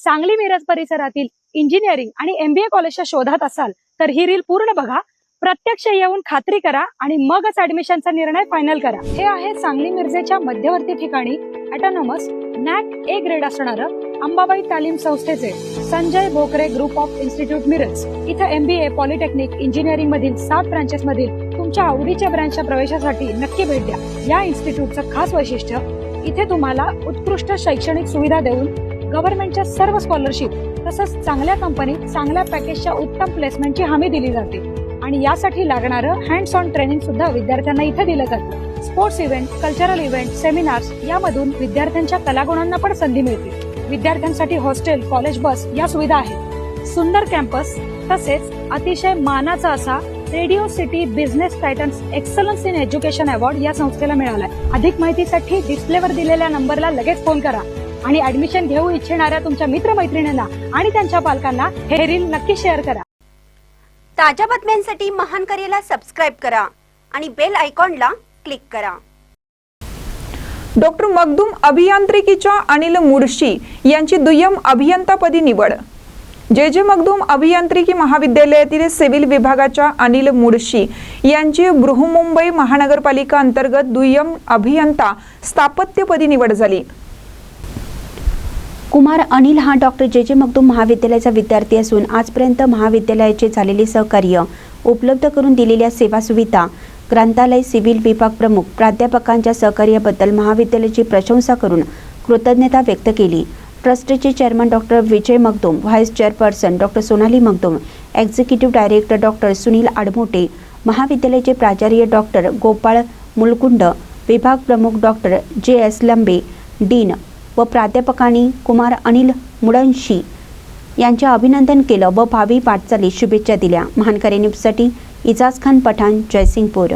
सांगली मिरज परिसरातील इंजिनिअरिंग आणि MBA कॉलेजच्या शोधात असाल तर ही रील पूर्ण बघा, प्रत्यक्ष येऊन खात्री करा आणि मगच ऍडमिशनचा निर्णय फायनल करा। हे आहे सांगली मिरजेच्या मध्यवर्ती ठिकाणी ऑटोनॉमस NAC A ग्रेड असणारं अंबाबाई तालीम संस्थेचे Sanjay Bhokare group of institute Miraj. इथे MBA, पॉलिटेक्निक, इंजिनिअरिंग मधील 7 ब्रांचेस मधील तुमच्या आवडीच्या ब्रांचच्या प्रवेशासाठी नक्की भेट द्या। या इन्स्टिट्यूटचं खास वैशिष्ट्य, इथे तुम्हाला उत्कृष्ट शैक्षणिक सुविधा देऊन गव्हर्नमेंटच्या सर्व स्कॉलरशिप तसंच चांगल्या कंपनीत चांगल्या पॅकेजच्या उत्तम प्लेसमेंटची हमी दिली जाते आणि यासाठी लागणारं हँड्स ऑन ट्रेनिंग सुद्धा विद्यार्थ्यांना इथे दिलं जातं। Sports event, cultural event, seminars यामधून विद्यार्थ्यांच्या कलागुणांना पण संधी मिळते। विद्यार्थ्यांसाठी हॉस्टेल, कॉलेज बस या सुविधा आहेत। सुंदर कॅम्पस तसेच अतिशय मानाचा असा radio city business Titans excellence in education award या संस्थेला मिळालाय। अधिक माहितीसाठी डिस्प्लेवर दिलेल्या नंबरला लगेच फोन करा आणि ऍडमिशन घेऊ इच्छिणाऱ्या तुमच्या मित्रमैत्रिणींना आणि त्यांच्या पालकांना हे रील नक्की शेअर करा। ताज्या बातम्यांसाठी महान करेला सबस्क्राइब करा आणि बेल आयकॉनला क्लिक करा। डॉक्टर मखदूम अभियांत्रिकीच्या अनिल मुळशी यांची दुय्यम अभियंतापदी निवड। जे मखदूम अभियांत्रिकी महाविद्यालयातील सिव्हिल विभागाच्या अनिल मुळशी यांची बृहन्मुंबई महानगरपालिका अंतर्गत दुय्यम अभियंता स्थापत्यपदी निवड झाली। कुमार अनिल हा डॉक्टर जे मखदूम महाविद्यालयाचा विद्यार्थी असून आजपर्यंत महाविद्यालयाचे झालेले सहकार्य, उपलब्ध करून दिलेल्या सेवा सुविधा, ग्रंथालय, सिव्हिल विभाग प्रमुख, प्राध्यापकांच्या सहकार्याबद्दल महाविद्यालयाची प्रशंसा करून कृतज्ञता व्यक्त केली। ट्रस्टचे chairman doctor Vijay Makhdoom, vice chairperson doctor Sonali Makhdoom, executive director doctor Sunil Admote, महाविद्यालयाचे प्राचार्य डॉक्टर गोपाळ मुलकुंड, विभाग प्रमुख डॉक्टर JS लंबे, डीन व प्राध्यापकांनी कुमार अनिल मुळशी यांचे अभिनंदन केलं व भावी वाटचालीस शुभेच्छा दिल्या। महानकरी न्यूजसाठी इजाज खान पठाण, जयसिंगपूर।